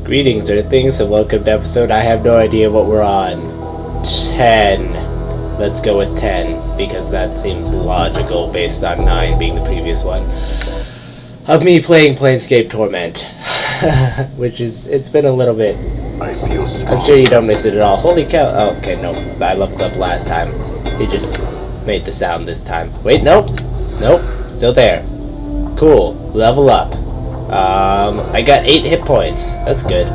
Greetings, Earthlings, and welcome to episode I have no idea what we're on. 10. Let's go with 10, because that seems logical based on 9 being the previous one. Of me playing Planescape Torment. Which is, it's been a little bit. I'm sure you don't miss it at all. Holy cow. Oh, okay, no. I leveled up last time. He just made the sound this time. Wait, nope. Nope. Still there. Cool. Level up. I got 8 hit points. That's good.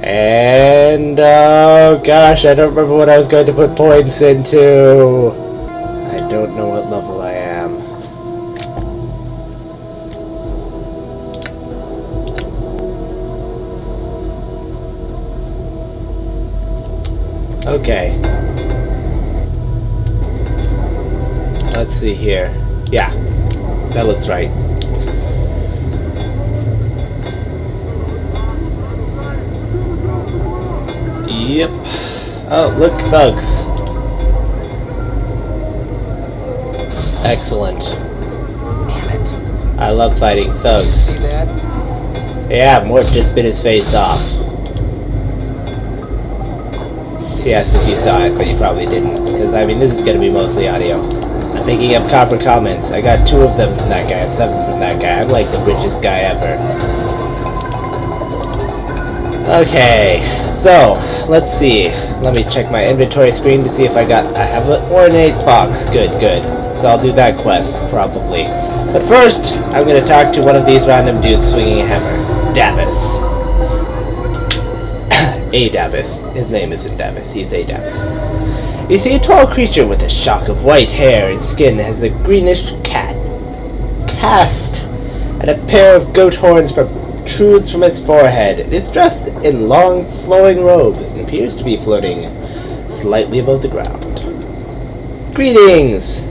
And, oh gosh, I don't remember what I was going to put points into. I don't know what level I am. Okay. Let's see here. Yeah, that looks right. Yep. Oh, look, thugs. Excellent. Damn it. I love fighting thugs. See that? Yeah, Mort just bit his face off. He asked if you saw it, but you probably didn't. Because, I mean, this is going to be mostly audio. I'm picking up copper comments. I got 2 of them from that guy, 7 from that guy. I'm like the richest guy ever. Okay, so, let's see. Let me check my inventory screen to see if I have an ornate box. Good, good. So I'll do that quest, probably. But first, I'm going to talk to one of these random dudes swinging a hammer. Davis. A Davis. His name isn't Davis, he's A Davis. You see, a tall creature with a shock of white hair and skin has a greenish cast, and a pair of goat horns protrudes from its forehead. It is dressed in long, flowing robes and appears to be floating slightly above the ground. Greetings!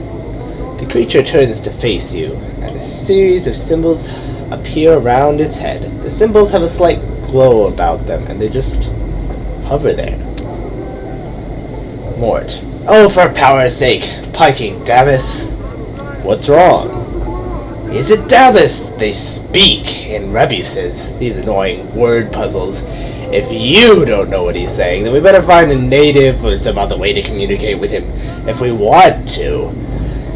The creature turns to face you, and a series of symbols appear around its head. The symbols have a slight glow about them, and they just hover there. Mort. Oh, for power's sake! Piking, Davis! What's wrong? Is it Davis? They speak in rebuses, these annoying word puzzles. If you don't know what he's saying, then we better find a native or some other way to communicate with him if we want to.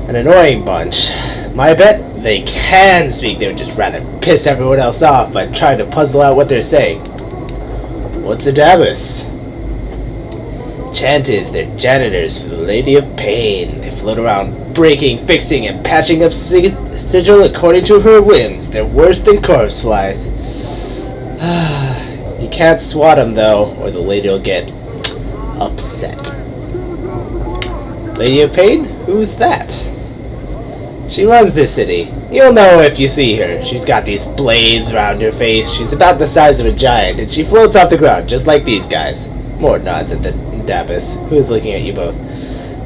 An annoying bunch. My bet they can speak, they would just rather piss everyone else off by trying to puzzle out what they're saying. What's a Davis? Chant is they're janitors for the Lady of Pain. They float around breaking, fixing, and patching up sigil according to her whims. They're worse than corpse flies. You can't swat them though, or the lady will get upset. Lady of Pain? Who's that? She runs this city. You'll know if you see her. She's got these blades around her face. She's about the size of a giant, and she floats off the ground just like these guys. Mort nods at the Davis, who's looking at you both.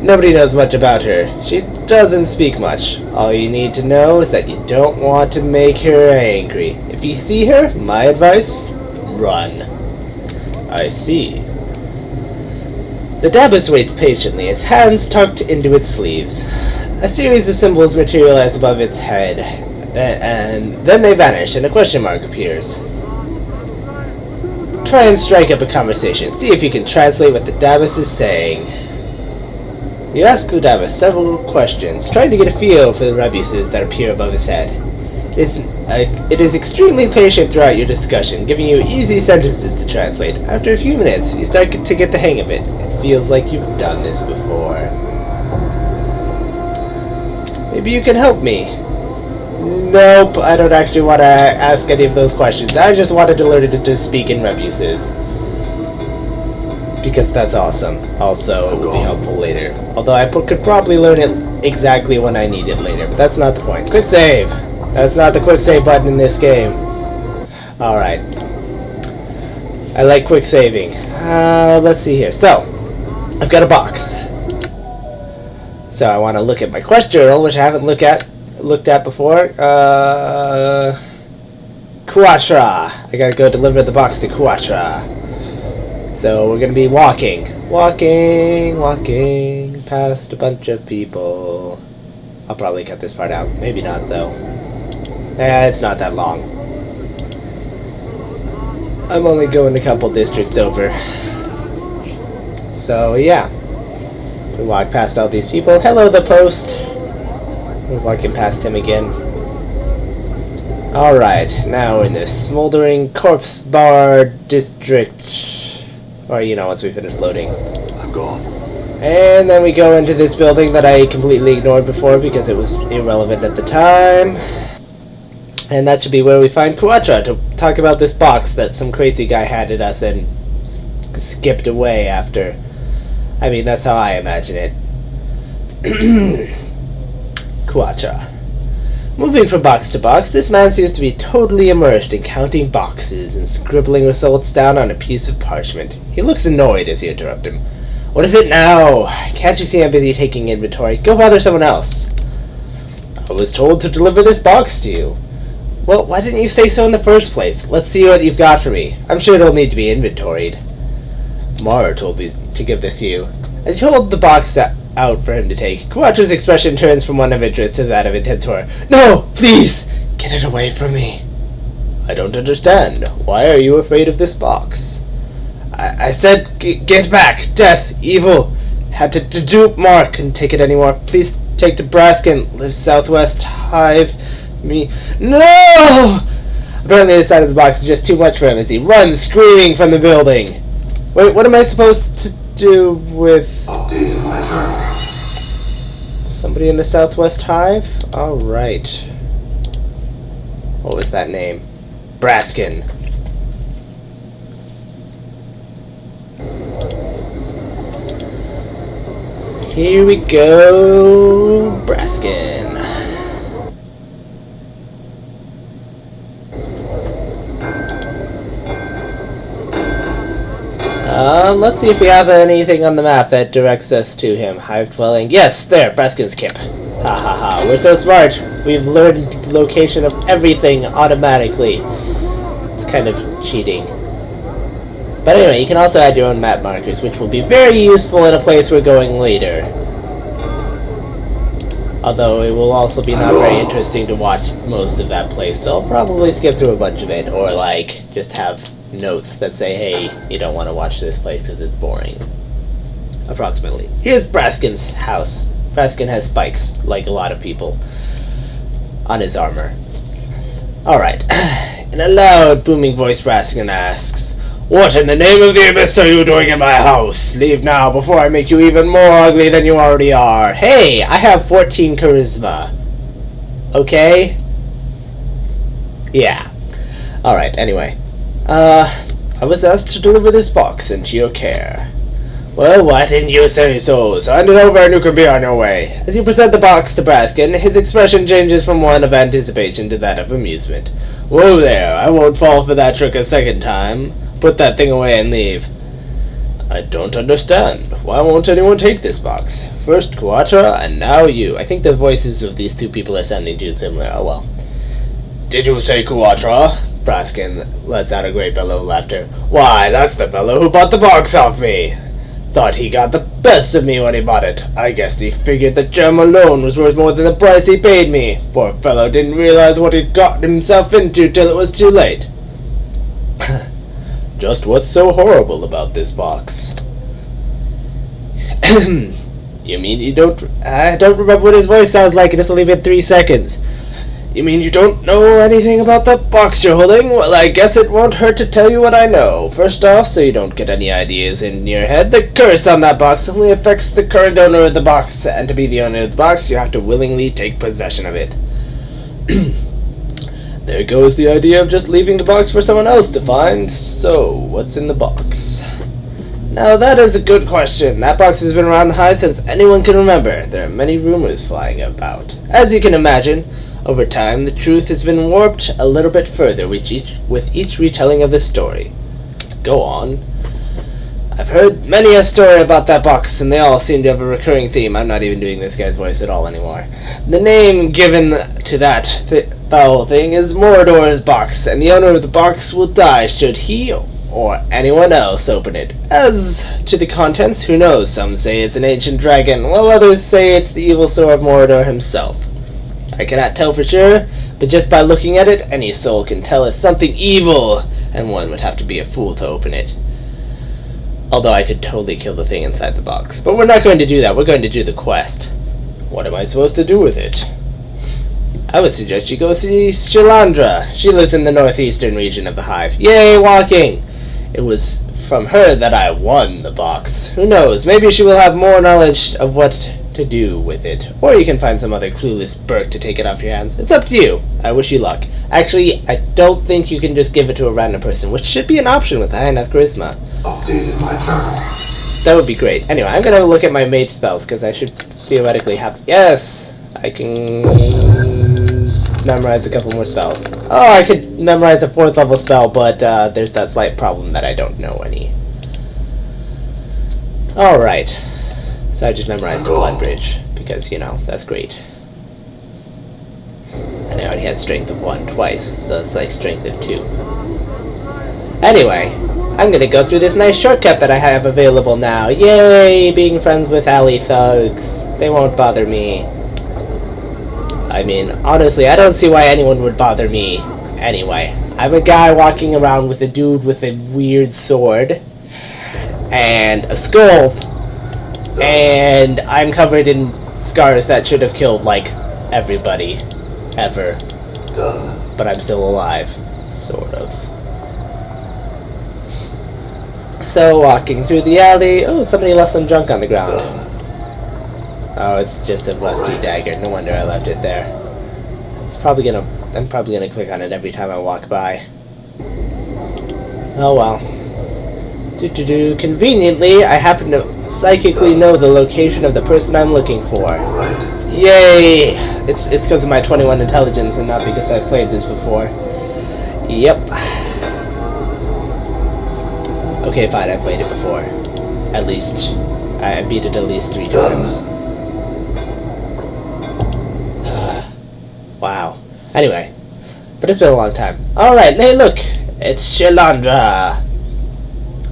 Nobody knows much about her. She doesn't speak much. All you need to know is that you don't want to make her angry. If you see her, my advice, run. I see. The Davis waits patiently, its hands tucked into its sleeves. A series of symbols materialize above its head, and then they vanish, and a question mark appears. Try and strike up a conversation. See if you can translate what the Davis is saying. You ask the Davis several questions, trying to get a feel for the rebuses that appear above his head. It is extremely patient throughout your discussion, giving you easy sentences to translate. After a few minutes, you start to get the hang of it. It feels like you've done this before. Maybe you can help me. Nope, I don't actually want to ask any of those questions. I just wanted to learn to speak in rebuses. Because that's awesome. Also, it will be helpful later. Although I could probably learn it exactly when I need it later, but that's not the point. Quick save! That's not the quick save button in this game. Alright. I like quick saving. Let's see here. So, I've got a box. So I want to look at my quest journal, which I haven't looked at before. Quatra. I gotta go deliver the box to Quatra. So we're gonna be walking past a bunch of people. I'll probably cut this part out. Maybe not, though. It's not that long. I'm only going a couple districts over. So, yeah. We walk past all these people. Hello, the post. We're walking past him again. Alright, now we're in this smoldering corpse bar district. Or, once we finish loading. I'm gone. And then we go into this building that I completely ignored before because it was irrelevant at the time. And that should be where we find Kuatra to talk about this box that some crazy guy handed us and skipped away after. I mean, that's how I imagine it. Kuatra. Moving from box to box, this man seems to be totally immersed in counting boxes and scribbling results down on a piece of parchment. He looks annoyed as you interrupt him. What is it now? Can't you see I'm busy taking inventory? Go bother someone else. I was told to deliver this box to you. Well, why didn't you say so in the first place? Let's see what you've got for me. I'm sure it'll need to be inventoried. Mara told me to give this to you. As you hold the box out for him to take, Kuatra's expression turns from one of interest to that of intense horror. No! Please! Get it away from me. I don't understand. Why are you afraid of this box? I said get back! Death! Evil! Had to dupe Mark. Couldn't take it anymore. Please take to Braskin. Lives southwest. Hive. Me. No! Apparently the side of the box is just too much for him as he runs screaming from the building. Wait, what am I supposed to do with... Updated my firmware. Somebody in the Southwest Hive? Alright. What was that name? Braskin. Here we go, Braskin. Let's see if we have anything on the map that directs us to him. Hive dwelling. Yes, there, Braskin's camp. Ha ha ha, we're so smart. We've learned the location of everything automatically. It's kind of cheating. But anyway, you can also add your own map markers, which will be very useful in a place we're going later. Although it will also be not very interesting to watch most of that place, so I'll probably skip through a bunch of it, or just have notes that say, hey, you don't want to watch this place because it's boring. Approximately. Here's Braskin's house. Braskin has spikes, like a lot of people, on his armor. Alright. In a loud, booming voice, Braskin asks, what in the name of the abyss are you doing in my house? Leave now before I make you even more ugly than you already are. Hey, I have 14 charisma. Okay? Yeah. Alright, anyway. I was asked to deliver this box into your care. Well, why didn't you say so? Send it over and you can be on your way. As you present the box to Braskin, his expression changes from one of anticipation to that of amusement. Whoa there, I won't fall for that trick a second time. Put that thing away and leave. I don't understand. Why won't anyone take this box? First Kuatra, and now you. I think the voices of these two people are sounding too similar. Oh well. Did you say Kuatra? Braskin lets out a great bellow of laughter. Why, that's the fellow who bought the box off me. Thought he got the best of me when he bought it. I guess he figured the gem alone was worth more than the price he paid me. Poor fellow didn't realize what he'd got himself into till it was too late. Just what's so horrible about this box? You mean you don't... I don't remember what his voice sounds like, and it's only been 3 seconds. You mean you don't know anything about the box you're holding? Well, I guess it won't hurt to tell you what I know. First off, so you don't get any ideas in your head, the curse on that box only affects the current owner of the box, and to be the owner of the box, you have to willingly take possession of it. There goes the idea of just leaving the box for someone else to find. So, what's in the box? Now that is a good question. That box has been around the Hive since anyone can remember. There are many rumors flying about. As you can imagine, over time the truth has been warped a little bit further with each retelling of the story. Go on. I've heard many a story about that box, and they all seem to have a recurring theme. I'm not even doing this guy's voice at all anymore. The name given to that foul thing is Mordor's box, and the owner of the box will die should he or anyone else open it. As to the contents, who knows? Some say it's an ancient dragon, while others say it's the evil sword of Mordor himself. I cannot tell for sure, but just by looking at it, any soul can tell it's something evil, and one would have to be a fool to open it. Although I could totally kill the thing inside the box. But we're not going to do that. We're going to do the quest. What am I supposed to do with it? I would suggest you go see Shalandra. She lives in the northeastern region of the hive. Yay, walking! It was from her that I won the box. Who knows? Maybe she will have more knowledge of what to do with it. Or you can find some other clueless Burke to take it off your hands. It's up to you. I wish you luck. Actually, I don't think you can just give it to a random person, which should be an option with high enough charisma. Updated my journal. That would be great. Anyway, I'm going to look at my mage spells, because I should theoretically have... Yes! I can memorize a couple more spells. Oh, I could memorize a 4th level spell, but there's that slight problem that I don't know any. Alright. So I just memorized a Blood Bridge, because, you know, that's great. And I already had Strength of 1 twice, so it's like Strength of 2. Anyway, I'm gonna go through this nice shortcut that I have available now. Yay! Being friends with alley thugs. They won't bother me. I mean, honestly, I don't see why anyone would bother me. Anyway, I'm a guy walking around with a dude with a weird sword. And a skull. And I'm covered in scars that should have killed, like, everybody. Ever. Done. But I'm still alive. Sort of. So, walking through the alley... Oh, somebody left some junk on the ground. Oh, it's just a rusty dagger. No wonder I left it there. It's probably gonna... I'm probably gonna click on it every time I walk by. Oh well. Conveniently, I happen to psychically know the location of the person I'm looking for. Right. Yay! It's because of my 21 intelligence and not because I've played this before. Yep. Okay, fine, I played it before. At least. I beat it at least 3 times. Wow. Anyway. But it's been a long time. Alright, hey look! It's Shalandra!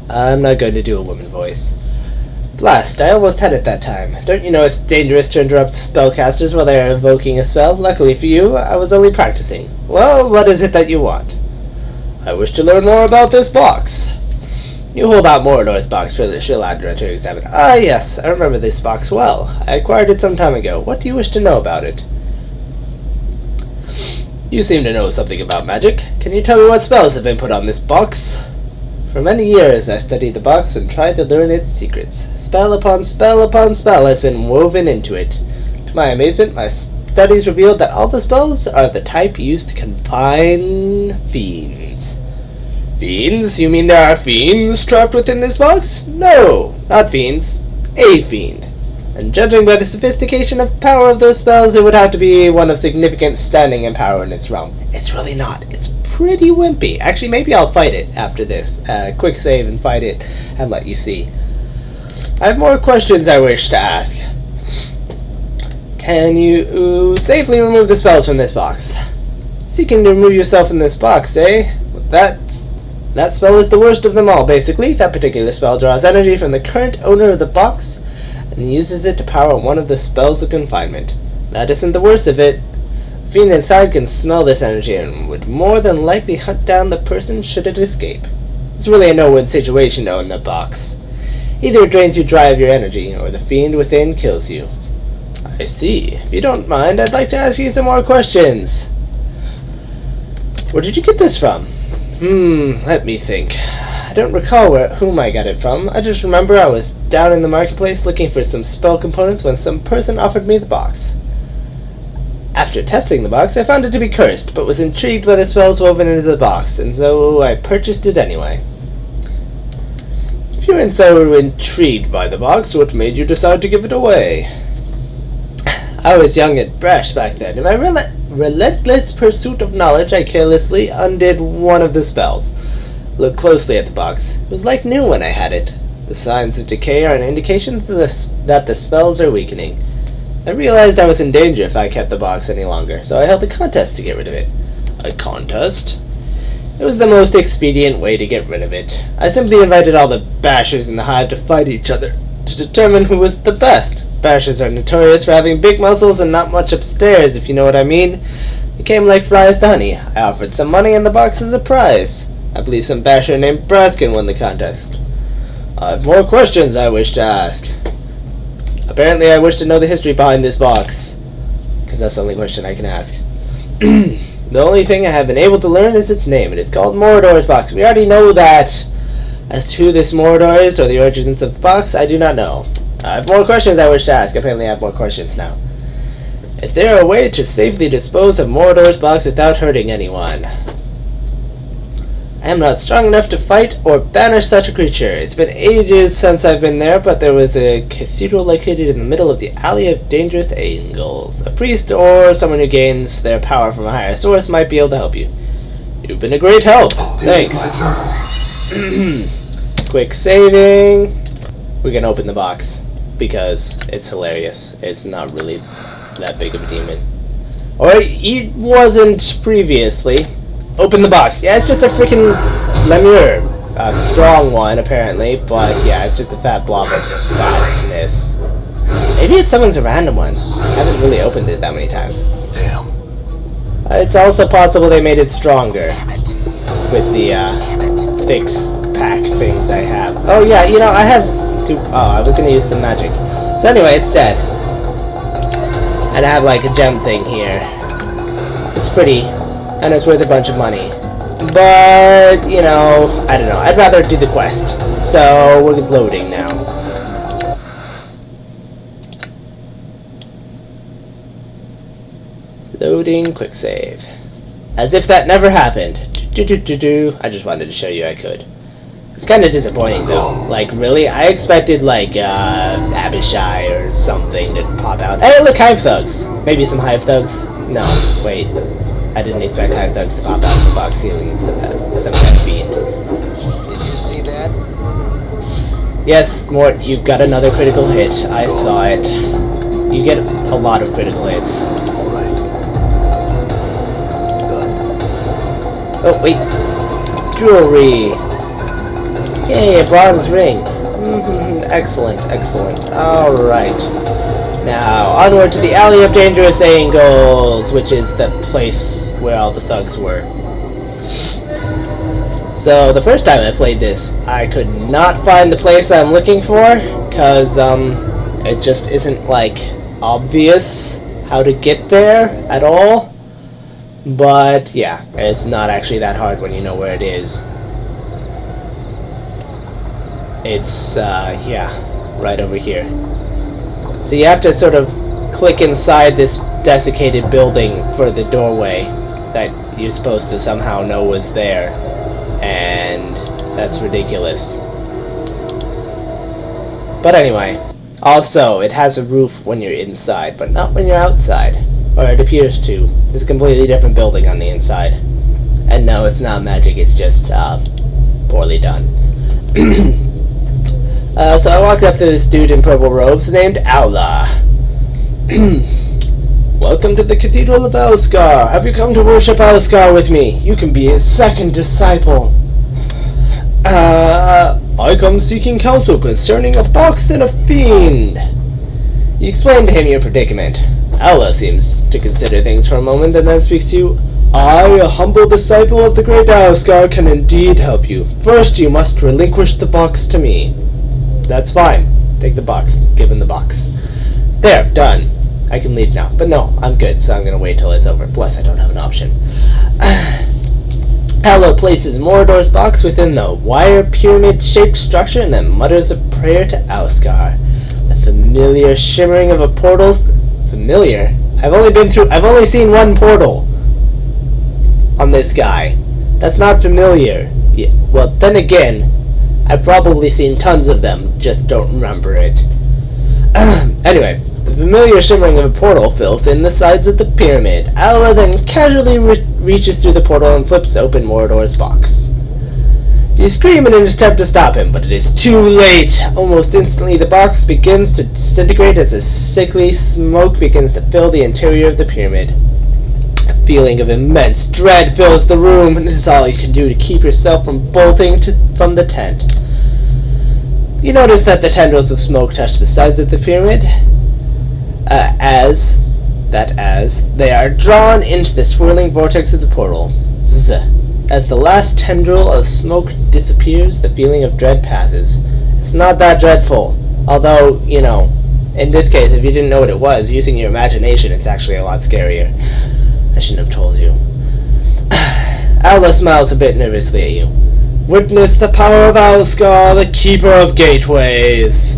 I'm not going to do a woman voice. Blast, I almost had it that time. Don't you know it's dangerous to interrupt spellcasters while they are invoking a spell? Luckily for you, I was only practicing. Well, what is it that you want? I wish to learn more about this box. You hold out Mordor's box for the Shalandra to examine. Ah, yes, I remember this box well. I acquired it some time ago. What do you wish to know about it? You seem to know something about magic. Can you tell me what spells have been put on this box? For many years I studied the box and tried to learn its secrets. Spell upon spell upon spell has been woven into it. To my amazement, my studies revealed that all the spells are the type used to confine fiends. Fiends? You mean there are fiends trapped within this box? No, not fiends. A fiend. And judging by the sophistication and power of those spells, it would have to be one of significant standing and power in its realm. It's really not. It's pretty wimpy. Actually, maybe I'll fight it after this. Quick save and fight it and let you see. I have more questions I wish to ask. Can you safely remove the spells from this box? Seeking to remove yourself from this box, eh? That spell is the worst of them all, basically. That particular spell draws energy from the current owner of the box and uses it to power one of the spells of confinement. That isn't the worst of it. The fiend inside can smell this energy and would more than likely hunt down the person should it escape. It's really a no-win situation though in the box. Either it drains you dry of your energy, or the fiend within kills you. I see. If you don't mind, I'd like to ask you some more questions. Where did you get this from? Let me think. I don't recall whom I got it from. I just remember I was down in the marketplace looking for some spell components when some person offered me the box. After testing the box, I found it to be cursed, but was intrigued by the spells woven into the box, and so I purchased it anyway. If you weren't so intrigued by the box, what made you decide to give it away? I was young and brash back then. In my relentless pursuit of knowledge, I carelessly undid one of the spells. Looked closely at the box. It was like new when I had it. The signs of decay are an indication that the spells are weakening. I realized I was in danger if I kept the box any longer, so I held a contest to get rid of it. A contest? It was the most expedient way to get rid of it. I simply invited all the bashers in the hive to fight each other, to determine who was the best. Bashers are notorious for having big muscles and not much upstairs, if you know what I mean. They came like flies to honey. I offered some money and the box as a prize. I believe some basher named Braskin won the contest. I have more questions I wish to ask. Apparently I wish to know the history behind this box, because that's the only question I can ask. The only thing I have been able to learn is its name. It is called Mordor's box. We already know that. As to who this Mordor is, or the origins of the box, I do not know. I have more questions I wish to ask. Apparently I have more questions now. Is there a way to safely dispose of Mordor's box without hurting anyone? I am not strong enough to fight or banish such a creature. It's been ages since I've been there, but there was a cathedral located in the middle of the Alley of Dangerous Angles. A priest or someone who gains their power from a higher source might be able to help you. You've been a great help. Thanks. Quick saving. We're gonna open the box because it's hilarious. It's not really that big of a demon. Or it wasn't previously. Open the box. Yeah, it's just a freaking lemure. A strong one, apparently, but yeah, it's just a fat blob of fatness. Maybe it summons a random one. I haven't really opened it that many times. Damn. It's also possible they made it stronger with the fix pack things I have. Oh yeah, you know, I have two. Oh, I was gonna use some magic. So anyway, it's dead. And I have like a gem thing here. It's pretty. And it's worth a bunch of money. But, you know, I don't know. I'd rather do the quest. So, we're loading now. Loading, quick save. As if that never happened. I just wanted to show you I could. It's kind of disappointing, though. Like, really? I expected, like, Abishai or something to pop out. Hey, look, Hive Thugs! Maybe some Hive Thugs? No, wait. I didn't expect Hive Thugs to pop out of the box ceiling with some kind of fiend. Did you see that? Yes, Mort, you got another critical hit. I saw it. You get a lot of critical hits. Alright. Done. Oh, wait. Jewelry. Yay, a bronze ring. Excellent, excellent. Alright. Now, onward to the Alley of Dangerous Angles, which is the place where all the thugs were. So, the first time I played this, I could not find the place I'm looking for, because, it just isn't, like, obvious how to get there at all. But, yeah, it's not actually that hard when you know where it is. It's, yeah, right over here. So you have to sort of click inside this desiccated building for the doorway that you're supposed to somehow know was there. And that's ridiculous. But anyway, also, it has a roof when you're inside, but not when you're outside. Or it appears to. It's a completely different building on the inside. And no, it's not magic, it's just, poorly done. So I walked up to this dude in purple robes named Allah. Welcome to the Cathedral of Elskar. Have you come to worship Elskar with me? You can be his second disciple. I come seeking counsel concerning a box and a fiend. You explain to him your predicament. Allah seems to consider things for a moment and then speaks to you. I, a humble disciple of the great Elskar, can indeed help you. First, you must relinquish the box to me. That's fine. Take the box. Give him the box. There, done. I can leave now. But no, I'm good, so I'm gonna wait till it's over. Plus, I don't have an option. Allah places Mordor's box within the wire pyramid-shaped structure and then mutters a prayer to Elskar. The familiar shimmering of a portal... Familiar? I've only seen one portal on this guy. That's not familiar. Yeah, well, then again, I've probably seen tons of them, just don't remember it. Anyway, the familiar shimmering of a portal fills in the sides of the pyramid. Allah then casually reaches through the portal and flips open Mordor's box. You scream in an attempt to stop him, but it is too late. Almost instantly, the box begins to disintegrate as a sickly smoke begins to fill the interior of the pyramid. A feeling of immense dread fills the room, and it is all you can do to keep yourself from bolting from the tent. You notice that the tendrils of smoke touch the sides of the pyramid, as they are drawn into the swirling vortex of the portal. Zzz. As the last tendril of smoke disappears, the feeling of dread passes. It's not that dreadful. Although, in this case, if you didn't know what it was, using your imagination, it's actually a lot scarier. I shouldn't have told you. Aula smiles a bit nervously at you. Witness the power of Alskar, the keeper of gateways.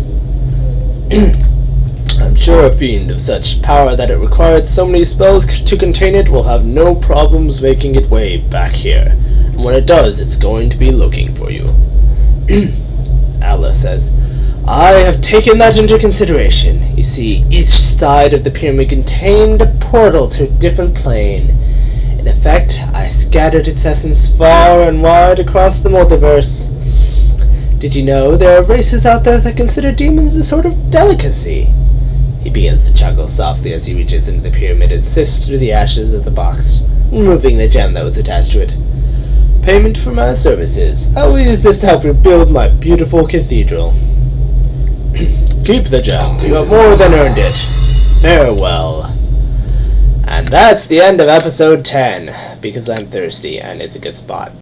I'm sure a fiend of such power that it required so many spells to contain it will have no problems making its way back here. And when it does, it's going to be looking for you. Aula says, I have taken that into consideration. You see, each side of the pyramid contained a portal to a different plane. In effect, I scattered its essence far and wide across the multiverse. Did you know there are races out there that consider demons a sort of delicacy? He begins to chuckle softly as he reaches into the pyramid and sifts through the ashes of the box, removing the gem that was attached to it. Payment for my services. I will use this to help rebuild my beautiful cathedral. Keep the gem. You have more than earned it. Farewell. And that's the end of episode 10, because I'm thirsty and it's a good spot.